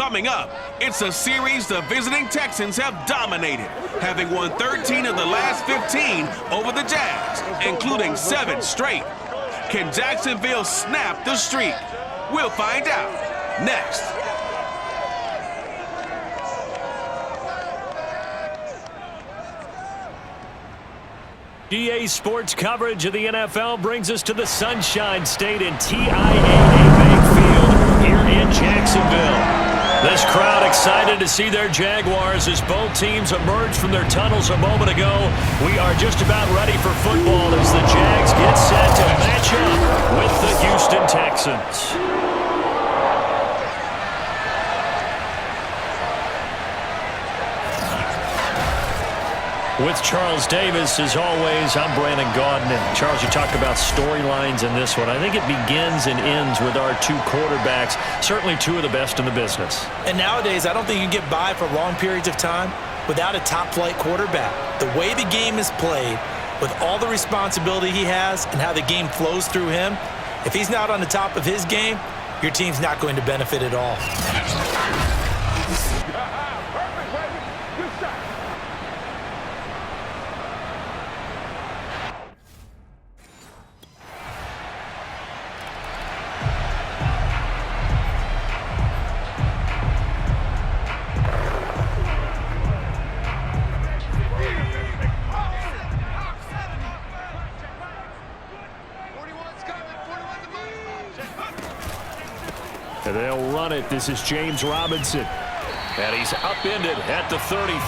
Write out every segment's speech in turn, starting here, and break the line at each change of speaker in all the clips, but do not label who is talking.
Coming up, it's a series the visiting Texans have dominated, having won 13 of the last 15 over the Jags, including 7 straight. Can Jacksonville snap the streak? We'll find out next.
EA Sports coverage of the NFL brings us to the Sunshine State in TIAA Bank Field here in Jacksonville. This crowd excited to see their Jaguars as both teams emerge from their tunnels a moment ago. We are just about ready for football as the Jags get set to match up with the Houston Texans. With Charles Davis, as always, I'm Brandon Gaudin. And Charles, you talk about storylines in this one. I think it begins and ends with our 2 quarterbacks, certainly 2 of the best in the business.
And nowadays, I don't think you can get by for long periods of time without a top-flight quarterback. The way the game is played, with all the responsibility he has and how the game flows through him, if he's not on the top of his game, your team's not going to benefit at all.
And they'll run it. This is James Robinson. And he's upended at the 33,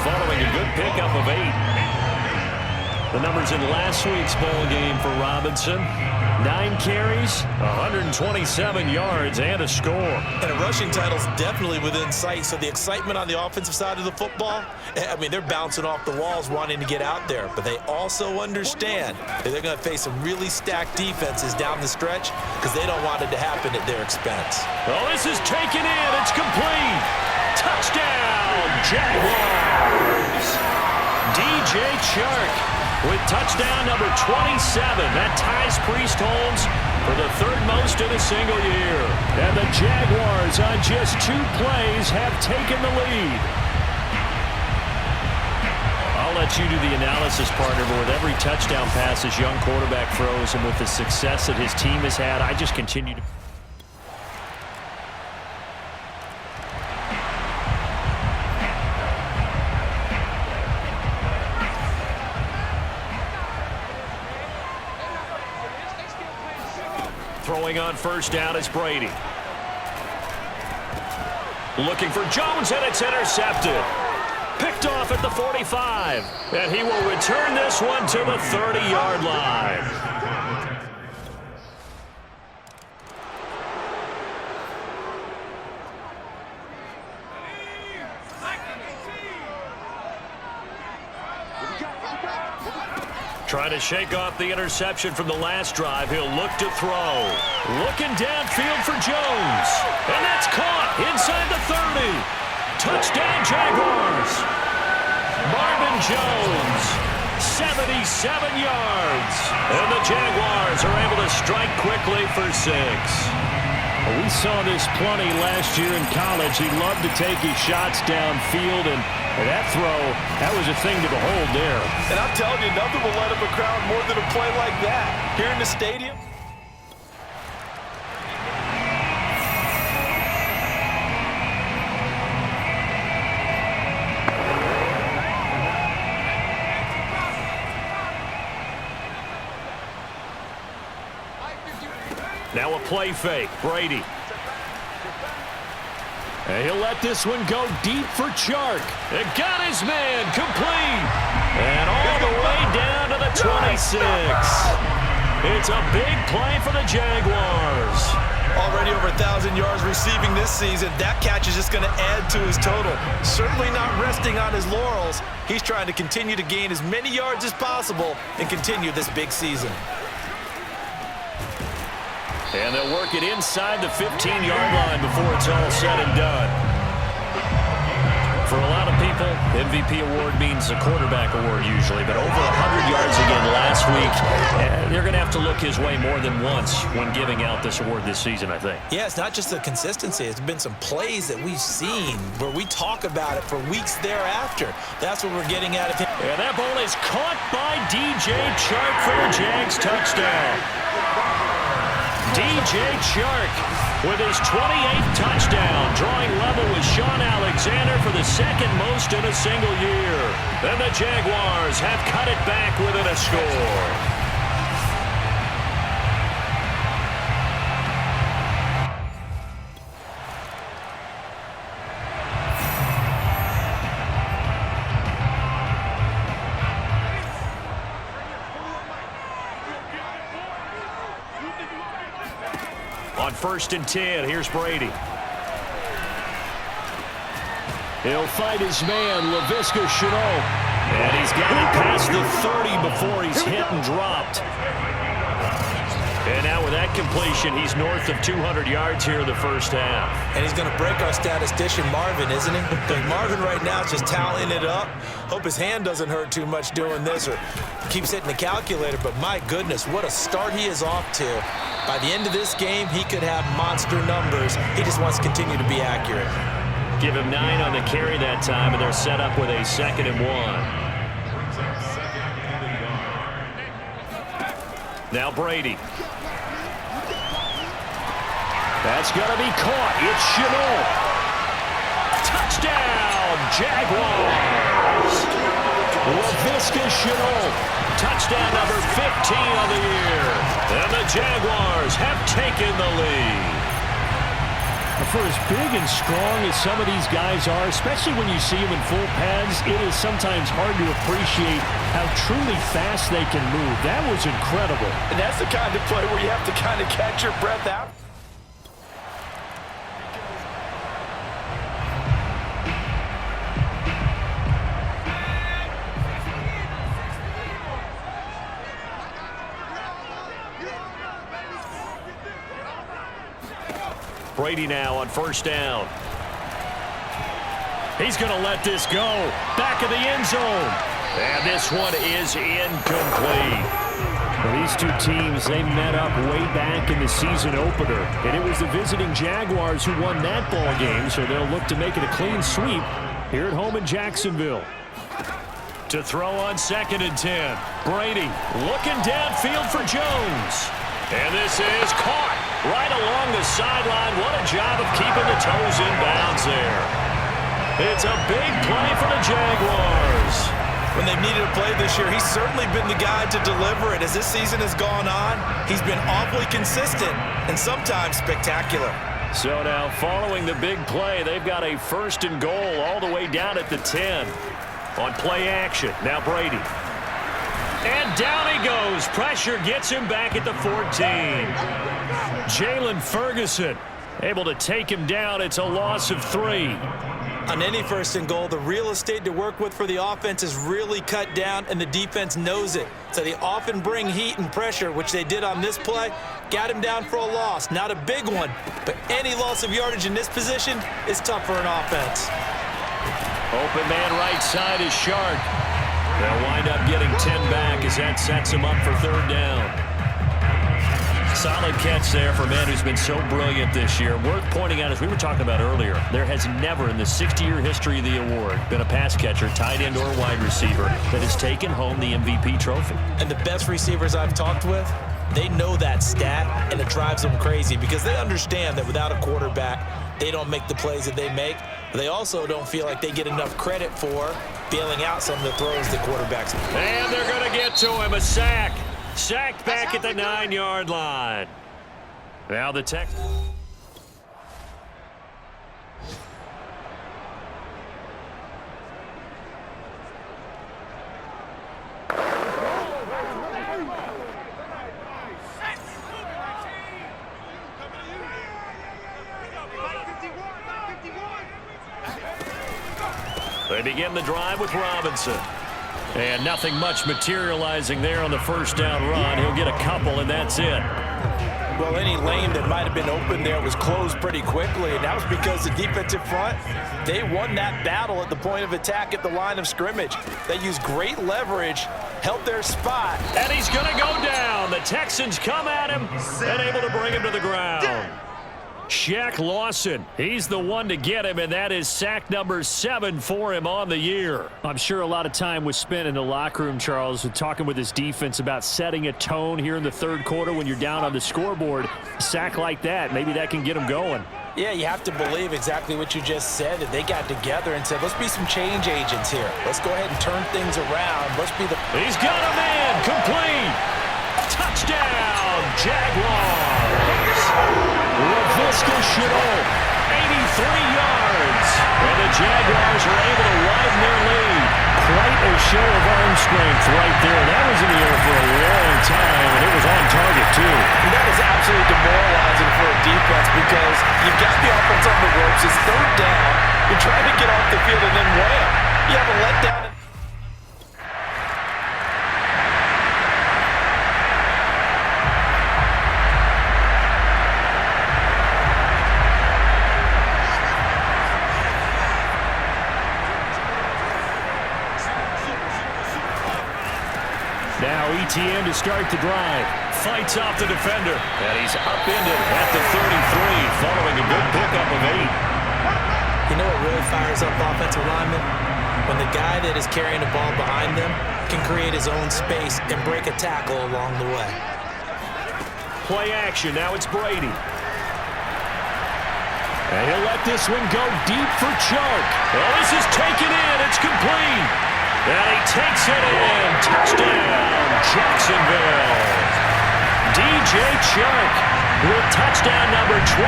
following a good pickup of 8. The numbers in last week's ball game for Robinson: 9 carries, 127 yards, and a score.
And a rushing title's definitely within sight, so the excitement on the offensive side of the football, I mean, they're bouncing off the walls wanting to get out there, but they also understand that they're going to face some really stacked defenses down the stretch because they don't want it to happen at their expense.
Oh, this is taken in. It's complete. Touchdown, Jaguars. DJ Chark with touchdown number 27. That ties Priest Holmes for the 3rd most in a single year. And the Jaguars, on just 2 plays, have taken the lead. I'll let you do the analysis, partner, but with every touchdown pass his young quarterback throws and with the success that his team has had, I just continue to... Throwing on first down is Brady. Looking for Jones, and it's intercepted. Picked off at the 45. And he will return this one to the 30-yard line. Trying to shake off the interception from the last drive. He'll look to throw. Looking downfield for Jones. And that's caught inside the 30. Touchdown, Jaguars. Marvin Jones, 77 yards. And the Jaguars are able to strike quickly for 6. We saw this plenty last year in college. He loved to take his shots downfield, and that throw, that was a thing to behold there.
And I'm telling you, nothing will light up a crowd more than a play like that. Here in the stadium.
Now a play fake, Brady. And he'll let this one go deep for Chark. And got his man complete. And all the way down to the 26. It's a big play for the Jaguars.
Already over 1,000 yards receiving this season. That catch is just going to add to his total. Certainly not resting on his laurels. He's trying to continue to gain as many yards as possible and continue this big season.
And they'll work it inside the 15-yard line before it's all said and done. For a lot of people, MVP award means a quarterback award usually, but over 100 yards again last week. They're going to have to look his way more than once when giving out this award this season, I think.
Yeah, it's not just the consistency. It's been some plays that we've seen where we talk about it for weeks thereafter. That's what we're getting out of him.
And that ball is caught by DJ Chark for the Jags touchdown. DJ Chark with his 28th touchdown, drawing level with Sean Alexander for the second most in a single year. And the Jaguars have cut it back within a score. On 1st and 10, here's Brady. He'll fight his man, Laviska Shenault. And he's got it past the 30 before he's hit and dropped. And now with that completion, he's north of 200 yards here in the first half.
And he's going to break our statistician Marvin, isn't he? Because Marvin right now is just tallying it up. Hope his hand doesn't hurt too much doing this or keeps hitting the calculator. But my goodness, what a start he is off to. By the end of this game, he could have monster numbers. He just wants to continue to be accurate.
Give him 9 on the carry that time, and they're set up with a 2nd and 1. Now Brady. That's going to be caught. It's Shenault. Touchdown, Jaguars. Laviska Shenault. Touchdown number 15 of the year. And the Jaguars have taken the lead. For as big and strong as some of these guys are, especially when you see them in full pads, it is sometimes hard to appreciate how truly fast they can move. That was incredible.
And that's the kind of play where you have to kind of catch your breath out.
Brady now on 1st down. He's going to let this go. Back of the end zone. And this one is incomplete. Well, these two teams, they met up way back in the season opener. And it was the visiting Jaguars who won that ball game, so they'll look to make it a clean sweep here at home in Jacksonville. To throw on 2nd and 10. Brady looking downfield for Jones. And this is caught right along the sideline. What a job of keeping the toes in bounds there. It's a big play for the Jaguars.
When they've needed a play this year, he's certainly been the guy to deliver it. As this season has gone on, he's been awfully consistent and sometimes spectacular.
So now following the big play, they've got a 1st and goal all the way down at the 10. On play action, now Brady. And down he goes. Pressure gets him back at the 14. Jalen Ferguson able to take him down. It's a loss of 3.
On any 1st and goal, the real estate to work with for the offense is really cut down, and the defense knows it. So they often bring heat and pressure, which they did on this play. Got him down for a loss. Not a big one, but any loss of yardage in this position is tough for an offense.
Open man right side is Shark. They'll wind up getting 10 back as that sets him up for 3rd down. Solid catch there for a man who's been so brilliant this year. Worth pointing out, as we were talking about earlier, there has never in the 60-year history of the award been a pass catcher, tight end, or wide receiver that has taken home the MVP trophy.
And the best receivers I've talked with, they know that stat, and it drives them crazy because they understand that without a quarterback, they don't make the plays that they make. But they also don't feel like they get enough credit for bailing out some of the throws the quarterbacks.
And they're going to get to him, a sack. Sacked back at the 9-yard line. Now the Texans. They begin the drive with Robinson. And nothing much materializing there on the 1st down run. He'll get a couple, and that's it.
Well, any lane that might have been open there was closed pretty quickly, and that was because the defensive front, they won that battle at the point of attack at the line of scrimmage. They used great leverage, held their spot.
And he's going to go down. The Texans come at him and able to bring him to the ground. Shaq Lawson, he's the one to get him, and that is sack number 7 for him on the year. I'm sure a lot of time was spent in the locker room, Charles, talking with his defense about setting a tone here in the third quarter when you're down on the scoreboard. A sack like that, maybe that can get him going.
Yeah, you have to believe exactly what you just said, that they got together and said, let's be some change agents here. Let's go ahead and turn things around. Let's be the...
He's got a man, complete. Touchdown, Jaguars. Laviska Shenault, 83 yards. And the Jaguars are able to widen their lead. Quite a show of arm strength right there. That was in the air for a long time, and it was on target, too.
And that is absolutely demoralizing for a defense because you've got the offense on the ropes. It's third down. You're trying to get off the field, and then wham, you have a letdown.
Now ETN to start the drive. Fights off the defender. And he's upended at the 33 following a good pickup of 8.
You know what really fires up offensive linemen? When the guy that is carrying the ball behind them can create his own space and break a tackle along the way.
Play action. Now it's Brady. And he'll let this one go deep for Choke. Oh, this is taken in. It's complete. And he takes it in. Touchdown, Jacksonville. DJ Chark with touchdown number 29,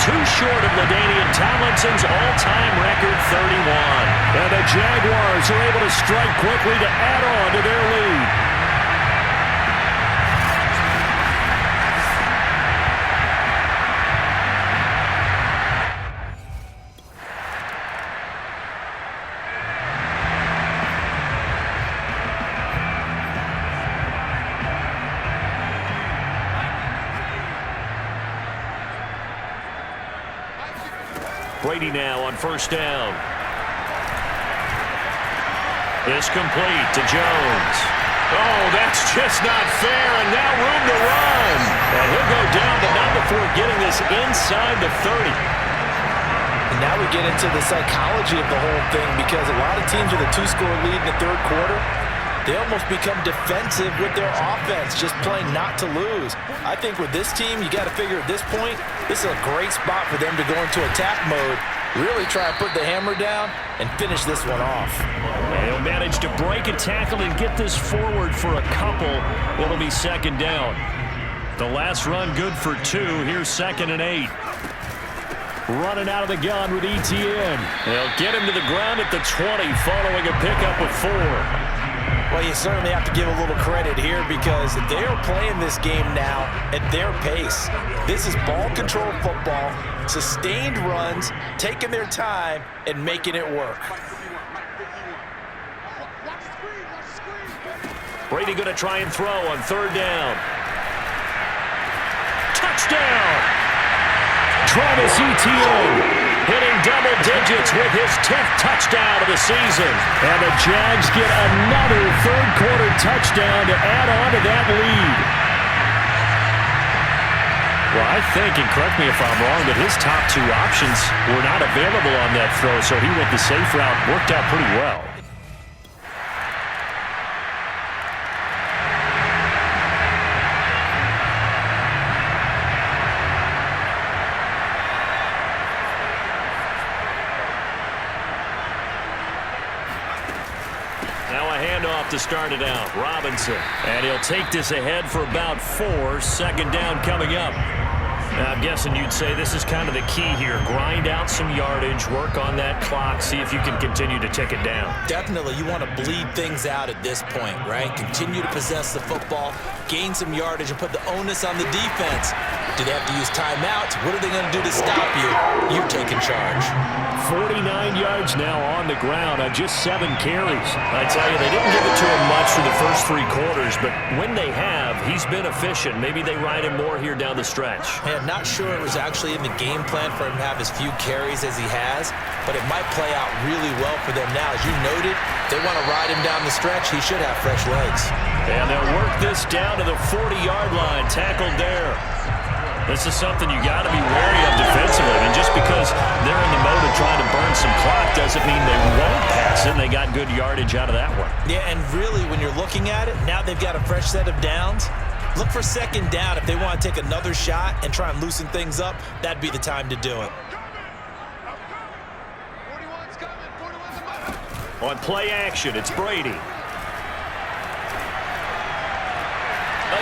too short of LaDainian Tomlinson's all-time record 31. And the Jaguars are able to strike quickly to add on to their lead. Brady now on first down. It's complete to Jones. Oh, that's just not fair, and now room to run. And he'll go down, but not before getting this inside the 30.
And now we get into the psychology of the whole thing because a lot of teams with a 2-score lead in the third quarter, they almost become defensive with their offense, just playing not to lose. I think with this team, you got to figure at this point, this is a great spot for them to go into attack mode, really try to put the hammer down and finish this one off.
And he'll manage to break a tackle and get this forward for a couple. It'll be second down. The last run good for 2. Here's 2nd and 8. Running out of the gun with ETN. They'll get him to the ground at the 20 following a pickup of 4.
Well, you certainly have to give a little credit here because they're playing this game now at their pace. This is ball control football, sustained runs, taking their time, and making it work.
Brady going to try and throw on third down. Touchdown! Travis Etienne hitting double digits with his 10th touchdown of the season. And the Jags get another third quarter touchdown to add on to that lead. Well, I think, and correct me if I'm wrong, that his top 2 options were not available on that throw, so he went the safe route, worked out pretty well. To start it out, Robinson. And he'll take this ahead for about 4. Second down coming up. I'm guessing you'd say this is kind of the key here. Grind out some yardage, work on that clock, see if you can continue to tick it down.
Definitely, you want to bleed things out at this point, right? Continue to possess the football, gain some yardage, and put the onus on the defense. Do they have to use timeouts? What are they going to do to stop you? You're taking charge.
49 yards now on the ground on just 7 carries. I tell you, they didn't give it to him much for the first 3 quarters, but when they have, he's been efficient. Maybe they ride him more here down the stretch.
Man, not sure it was actually in the game plan for him to have as few carries as he has, but it might play out really well for them now. As you noted, they want to ride him down the stretch. He should have fresh legs.
And they'll work this down to the 40-yard line, tackled there. This is something you got to be wary of defensively. I mean, just because they're in the mode of trying to burn some clock doesn't mean they won't pass it, and they got good yardage out of that one.
Yeah, and really, when you're looking at it, now they've got a fresh set of downs. Look for second down. If they want to take another shot and try and loosen things up, that'd be the time to do it.
On play action, it's Brady.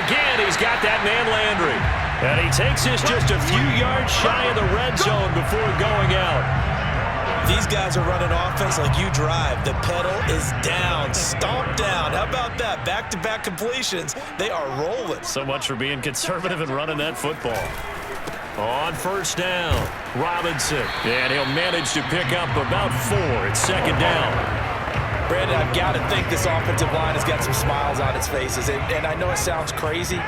Again, he's got that man Landry. And he takes this just a few yards shy of the red zone before going out.
These guys are running offense like you drive. The pedal is down, stomp down. How about that? Back-to-back completions. They are rolling.
So much for being conservative and running that football. On first down, Robinson. And he'll manage to pick up about 4. It's second down.
Brandon, I've got to think this offensive line has got some smiles on its faces. And I know it sounds crazy,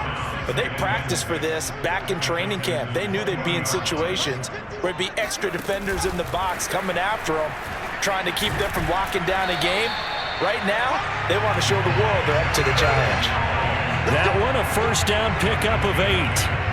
but they practiced for this back in training camp. They knew they'd be in situations where it'd be extra defenders in the box coming after them, trying to keep them from locking down a game. Right now, they want to show the world they're up to the challenge.
That one, a first down pickup of 8.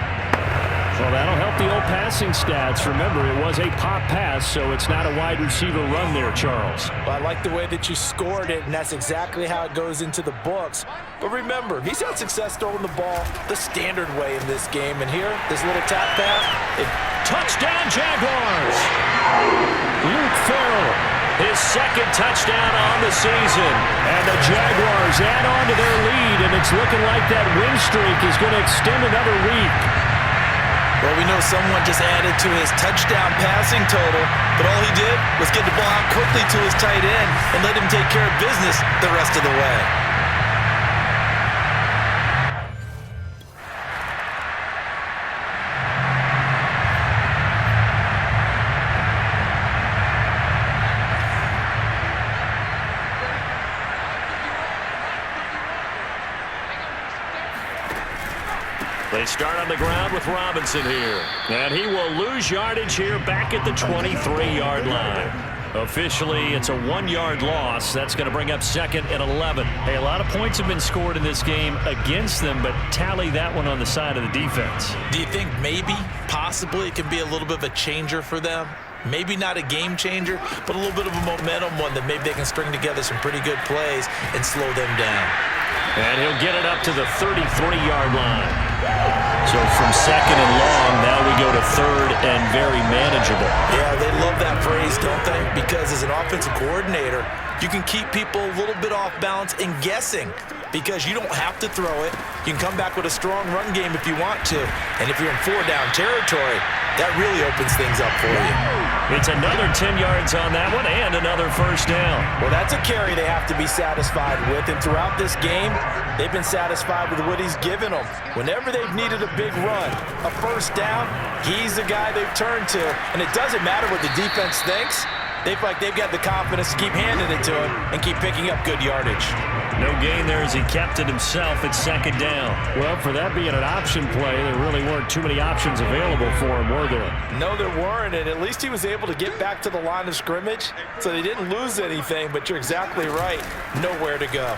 Well, that'll help the old passing stats. Remember, it was a pop pass, so it's not a wide receiver run there, Charles.
Well, I like the way that you scored it, and that's exactly how it goes into the books. But remember, he's had success throwing the ball the standard way in this game. And here, this little tap pass.
Touchdown, Jaguars! Luke Farrell, his second touchdown on the season. And the Jaguars add on to their lead, and it's looking like that win streak is going to extend another week.
Well, we know someone just added to his touchdown passing total, but all he did was get the ball out quickly to his tight end and let him take care of business the rest of the way.
They start on the ground with Robinson here. And he will lose yardage here back at the 23-yard line. Officially, it's a 1-yard loss. That's going to bring up second and 11. Hey, a lot of points have been scored in this game against them, but tally that one on the side of the defense.
Do you think maybe, possibly, it can be a little bit of a changer for them? Maybe not a game changer, but a little bit of a momentum one that maybe they can string together some pretty good plays and slow them down.
And he'll get it up to the 33-yard line. So from second and long, now we go to third and very manageable.
Yeah, they love that phrase, don't they? Because as an offensive coordinator, you can keep people a little bit off balance and guessing because you don't have to throw it. You can come back with a strong run game if you want to. And if you're in 4-down territory, that really opens things up for you.
It's another 10 yards on that one and another first down.
Well, that's a carry they have to be satisfied with. And throughout this game, they've been satisfied with what he's given them. Whenever they've needed a big run, a first down, he's the guy they've turned to. And it doesn't matter what the defense thinks. They feel like they've got the confidence to keep handing it to him and keep picking up good yardage.
No gain there as he kept it himself at second down. Well, for that being an option play, there really weren't too many options available for him, were there?
No, there weren't, and at least he was able to get back to the line of scrimmage, so they didn't lose anything, but you're exactly right. Nowhere to go.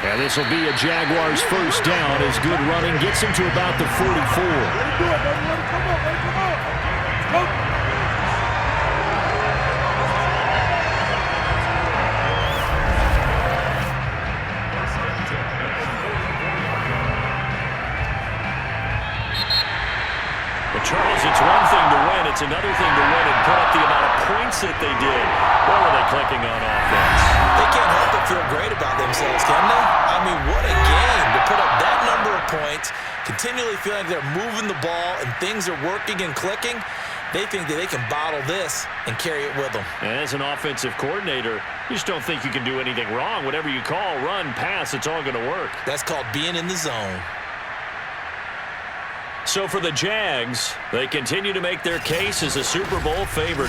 And this will be a Jaguars first down as good running gets him to about the 44. Charles, it's one thing to win. It's another thing to win and put up the amount of points that they did. What were they clicking on offense?
They can't help but feel great about themselves, can they? I mean, what a game to put up that number of points continually feel like they're moving the ball and things are working and clicking, they think that they can bottle this and carry it with them.
As an offensive coordinator, you just don't think you can do anything wrong. Whatever you call, run, pass, it's all going to work.
That's called being in the zone.
So for the Jags, they continue to make their case as a Super Bowl favorite.